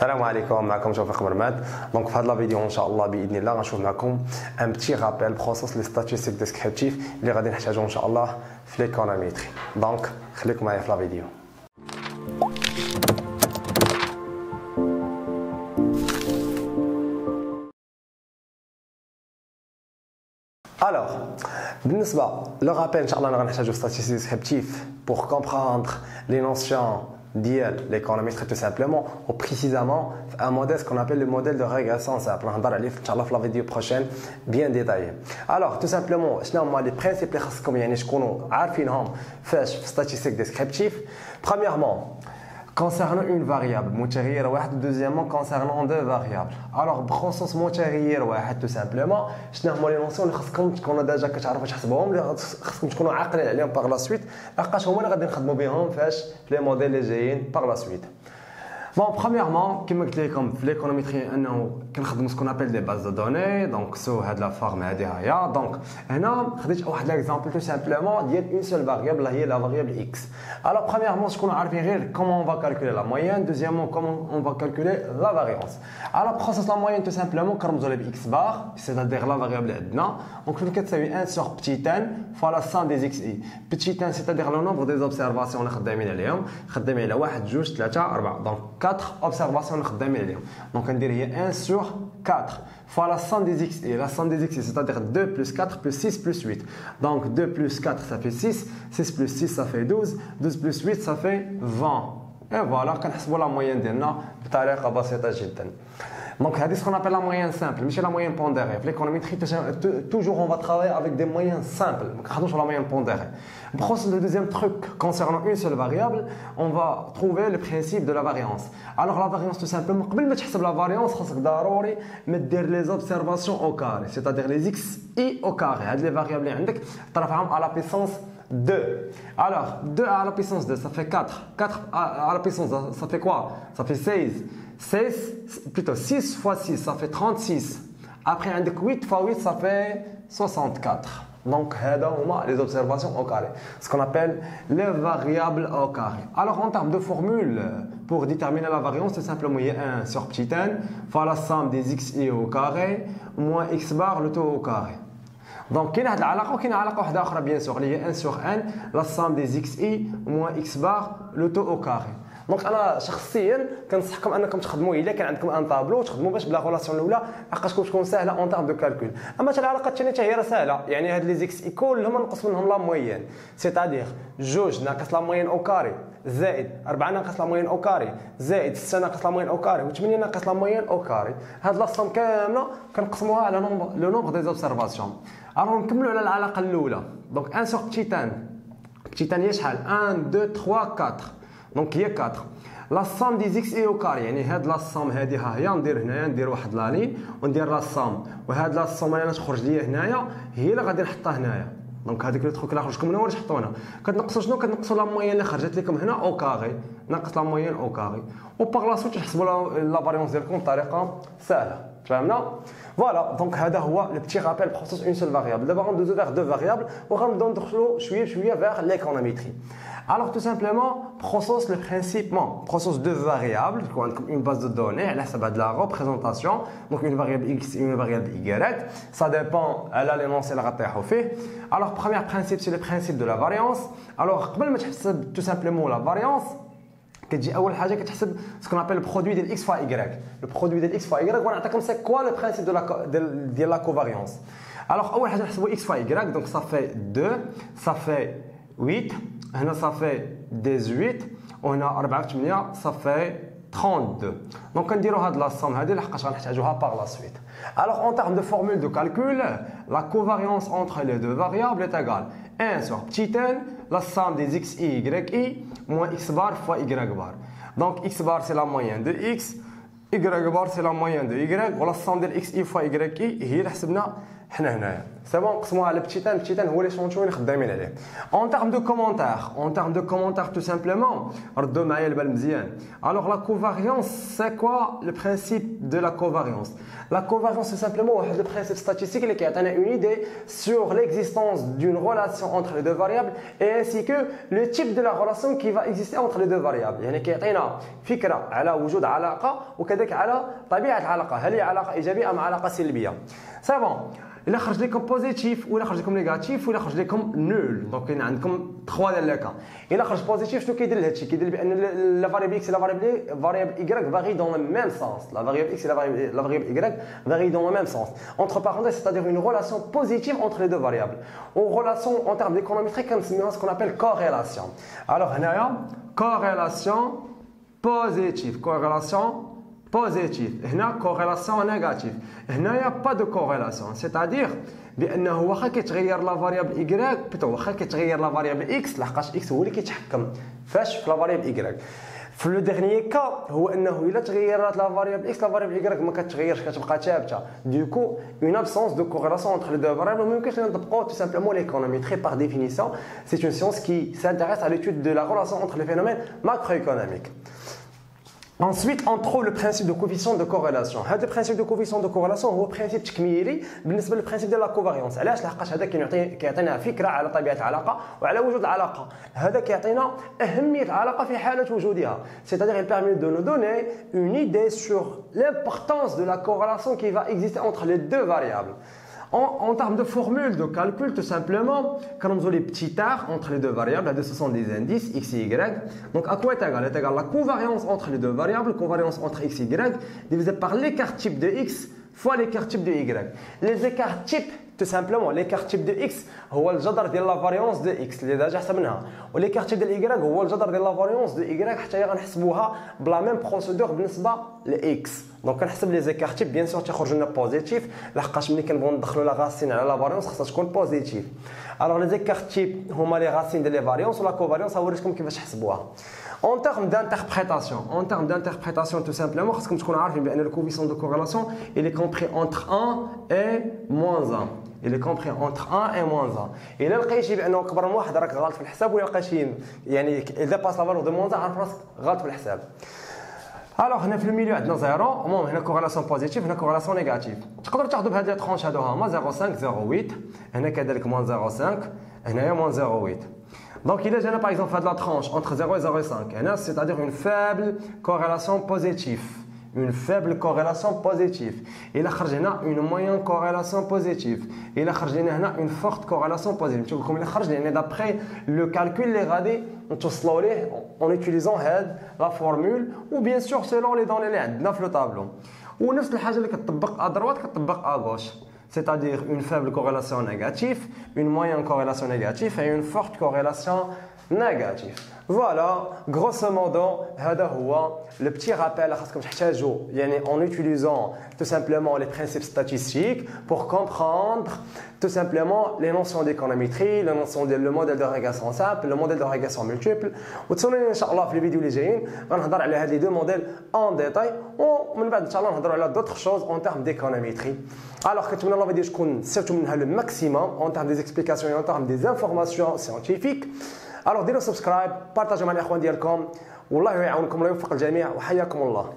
Salam alaikum, معكم توفيق مرماد. Donc في هذا la vidéo ان شاء الله باذن الله غنشوف معكم un petit rappel بخصوص les statistiques descriptives اللي غادي نحتاجهم ان شاء الله في l'économétrie. Donc خليكم معايا في la vidéo. Alors, بالنسبة le rappel ان شاء الله غنحتاجو statistiques descriptives pour comprendre les notions l'économétrie tout simplement ou précisément un modèle qu'on appelle le modèle de régression simple. On va aller dans la vidéo prochaine bien détaillé. Alors tout simplement, les principes اللي تكونوا عارفينهم فاش في statistiques descriptives. Premièrement, concernant une variable متغير واحد, deuxièmement concernant deux variables. Alors بخصوص متغير واحد tout simplement شنو هما لي نونسيون اللي خاصكم تكونوا ديجا كتعرفوا تحسبوهم, اللي خاصكم تكونوا عاقلين عليهم باغ لا سويت, لحقاش هما اللي غادي نخدموا بهم فاش في لي موديل اللي جايين باغ لا سويت. Bon, premièrement, comme je l'ai dit, l'économétrie, on utilise ce qu'on appelle des bases de données. Donc, c'est la forme de donc, ici, on a un exemple tout simplement, il y a une seule variable, la variable x. Alors, premièrement, ce qu'on a appris, comment on va calculer la moyenne. Deuxièmement, comment on va calculer la variance. Alors, process la moyenne, tout simplement, comme vous avez x bar, c'est-à-dire la variable edna. Donc, c'est 1 sur petit n fois la somme des xi. Petit n, c'est-à-dire le nombre des observations qu'on a fait. On a 1, 2, 3, 4. Donc, 4 observations. Donc on dirait 1 sur 4 fois la somme des x. Et la somme des x, c'est-à-dire 2 plus 4 plus 6 plus 8. Donc 2 plus 4, ça fait 6. 6 plus 6, ça fait 12. 12 plus 8, ça fait 20. Et voilà, on la moyenne de donc, c'est ce qu'on appelle la moyenne simple, mais c'est la moyenne pondérée. L'économétrie, toujours, on va travailler avec des moyennes simples. Donc, sur la moyenne pondérée. Pour le deuxième truc, concernant une seule variable, on va trouver le principe de la variance. Alors, la variance, tout simplement, avant de faire la variance, il faut mettre les observations au carré, c'est-à-dire les x, y au carré. Les variables, à la puissance 2. Alors, 2 à la puissance 2, ça fait 4. 4 à la puissance 2, ça fait quoi? Ça fait 16. 6 fois 6, ça fait 36. Après, 8 fois 8, ça fait 64. Donc, les observations au carré. Ce qu'on appelle les variables au carré. Alors, en termes de formule, pour déterminer la variance, c'est simplement il y a 1 sur petit n fois la somme des xi au carré moins x bar le taux au carré. Donc, il y a une relation bien sûr. Il y a 1 sur n, la somme des xi moins x bar le taux au carré. دونك انا شخصيا كنصحكم انكم تخدموا الا كان عندكم ان طابلو تخدموا باش بلا ريلاسيون الاولى لحقاش تكون سهله اون تيرم دو كالكول. اما العلاقه الثانيه حتى هي سهله, يعني هاد لي زيكس كلهم نقص منهم لا موين, سيتادير 2 ناقص لا موين او كاري زائد 4 ناقص لا موين او كاري زائد 6 ناقص لا موين او كاري و8 ناقص لا موين او كاري. هاد لاصوم كامله كنقسموها على لو نومبر دي اوبسيرفاسيون. الوغ نكملوا على العلاقه الاولى. دونك 1 سور بتيتان هي شحال؟ 1 2 3 4. دونك هي 4. لا سام دي زيكس اي او كاري, يعني هاد لا سام هادي ها هي ندير هنايا, ندير واحد لا لين وندير لا سام, وهاد لا سام اللي تخرج ليا هنايا هي اللي غادي نحطها هنايا. دونك هذيك اللي تخرج لكم هنا واش تحطوا هنا, كتنقصوا شنو؟ كتنقصوا لا موين اللي خرجت لكم هنا او كاري ناقص لا موين او كاري, و باغ لا سويت تحسبوا لا فاريونس ديالكم بطريقه سهله. فهمنا؟ فوالا. دونك هذا هو لو بتي رابيل بخصوص اون سول فاريابل. دابا غندوزو فيغ دو فاريابل وغنبداو ندخلوا شويه فيغ l'économétrie. Alors tout simplement, process le principe, process de variables, une base de données, là ça va de la représentation, donc une variable x et une variable y, ça dépend, elle a l'énoncé la rapport au fait. Alors premier principe, c'est le principe de la variance. Alors قبل ما تحسب tout simplement la variance, كتجي اول حاجه كتحسب ce qu'on appelle le produit de x fois y. Le produit de x fois y, ونعطيكم c'est quoi le principe de la covariance. Alors اول حاجه نحسبوا x fois y, donc ça fait 2, ça fait 8. هنا ça fait 18 وهنا 4 8 ça fait 32. دونك كنديروا هاد لا somme هذه لحقاش غنحتاجوها باغ لا سويت. Alors en termes de formule de calcul, la covariance entre les deux variables est égale 1 sur petit n la somme des x y y moins x bar fois y bar. Donc x bar c'est la moyenne de x, y bar c'est la moyenne de y, و la somme de x y fois y هي اللي حسبنا حنا هنايا. سي بون نقسموها على بتيتان هو ليشونتيون اللي خدامين عليه. اون تيرم دو كومونتير تو سامبلومون ردوا معايا البال مزيان. الوغ لا كوفاريونس سي كوا لو برينسيپ دو لا كوفاريونس. La covariance, c'est simplement le principe statistique qui a une idée sur l'existence d'une relation entre les deux variables et ainsi que le type de la relation qui va exister entre les deux variables. يعني كيعطينا فكرة على وجود علاقة وكذلك على طبيعة العلاقة، هل هي علاقة إيجابية أم علاقة سلبية. سي بون. إلا خرج لكم بوزيتيف ولا خرج لكم نيجاتيف ولا خرج لكم نول، دونك كاين عندكم 3 ديال لكا. إلا خرج بوزيتيف شنو كيدير لهادشي؟ كيدير بأن لا فاريبل اكس لا فاريبل y varie dans le même sens. La variable x et la variable y varient dans le même sens. Entre parenthèses, c'est-à-dire une relation positive entre les deux variables. Une relation en termes d'économétrie comme ce qu'on appelle corrélation. Alors, هنايا corrélation positive, هنا corrélation négative. هنايا pas de corrélation, c'est-à-dire بانه واخا كيتغير لا فاريابل y بلوتو واخا كيتغير لا فاريابل x لحقاش x هو اللي كيتحكم فاش في لا فاريابل y. في لو ديرنيي كا هو انه الا تغيرات لا فاريابل x لا فاريابل y ما كتغيرش كتبقى ثابته. دوكو اون ابسونس دو كوريلاسيون entre les deux variables. ما يمكنش نطبقوا tout simplement l'économétrie par définition. C'est une science qui s'intéresse à l'étude de la relation entre les phénomènes macroéconomiques. Ensuite, on trouve le principe de coefficient de corrélation. هذا البرانسيب دو كوفيسيون دو كوريلاسيون هو برانسيب تكميلي بالنسبه للبرانسيب ديال لا كوفاريونس. علاش؟ لحقاش هذا كيعطينا فكره على طبيعه العلاقه وعلى وجود العلاقه. هذا كيعطينا اهميه العلاقه في حاله وجودها. C'est-à-dire il permet de nous donner une idée sur l'importance de la corrélation qui va exister entre les deux variables. En termes de formule de calcul, tout simplement, quand on a les petits tares entre les deux variables, ce sont des indices x et y. Donc, à quoi est égal? Est égal la covariance entre les deux variables, covariance entre x et y, divisé par l'écart type de x fois l'écart type de y. Les écarts types, tout simplement, l'écart type de x هو الجذر ديال la variance de x اللي ديجا حسبناها، والécart type ديال y هو الجذر ديال la variance de y حتى غنحسبوها بلا ميم بروسيدور بالنسبه ل x. دونك كنحسب لي زيكار تيب بيان سور تيخرج لنا بوزيتيف لحقاش ملي كنبغيو ندخلوا لا غاسين على لا فاريونس خاصها تكون بوزيتيف. الوغ لي زيكار تيب هما لي غاسين ديال لي فاريونس ولا كوفاريونس وريتكم كيفاش تحسبوها. En termes d'interprétation, tout simplement, parce que comme on a vu, le coefficient de corrélation, il est compris entre 1 et moins 1. Il est compris entre 1 et moins 1. Et là, لقيتي بانه كبر من واحد راك غلط في الحساب ولا لقيتي يعني اذا باس لا فالور دو moins 1 عرف راسك غلط في الحساب. الوغ هنا في الميليو عندنا زيرو، المهم هنا كوريلاسيون بوزيتيف هنا كوريلاسيون نيجاتيف. تقدروا تاخذوا بهاد لي ترونش هادو هما 0.5 0.8 هنا كذلك -0.5 هنايا -0.8. Donc il a par exemple fait de la tranche entre 0 et 0,5. C'est-à-dire une faible corrélation positive. Une faible corrélation positive. Il a une moyenne corrélation positive. Il a une forte corrélation positive. Comme il a d'après le calcul les radés en utilisant la formule ou bien sûr selon les données dans le tableau. Ou نفس الحاجة اللي كتطبق à droite كتطبق à gauche. C'est-à-dire une faible corrélation négative, une moyenne corrélation négative et une forte corrélation négative. Voilà, grosso modo, هذا هو le petit rappel خاصكم تحتاجوا يعني en utilisant tout simplement les principes statistiques pour comprendre tout simplement les notions d'économétrie, les notions le modèle de régression simple, le modèle de régression multiple. وتسولوني ان شاء الله في الفيديو اللي جايين غنهضر على هاد لي دو موديل en détail ومن بعد ان شاء الله نهضروا على d'autres choses en termes d'économétrie. Alors كنتمنى لا فيديو تكون استفدتوا منها le maximum en termes des explications et en termes des informations scientifiques. Alors ديروا سبسكرايب، بارطاجيو مع الاخوان ديالكم، والله يعاونكم ويوفق الجميع وحياكم الله.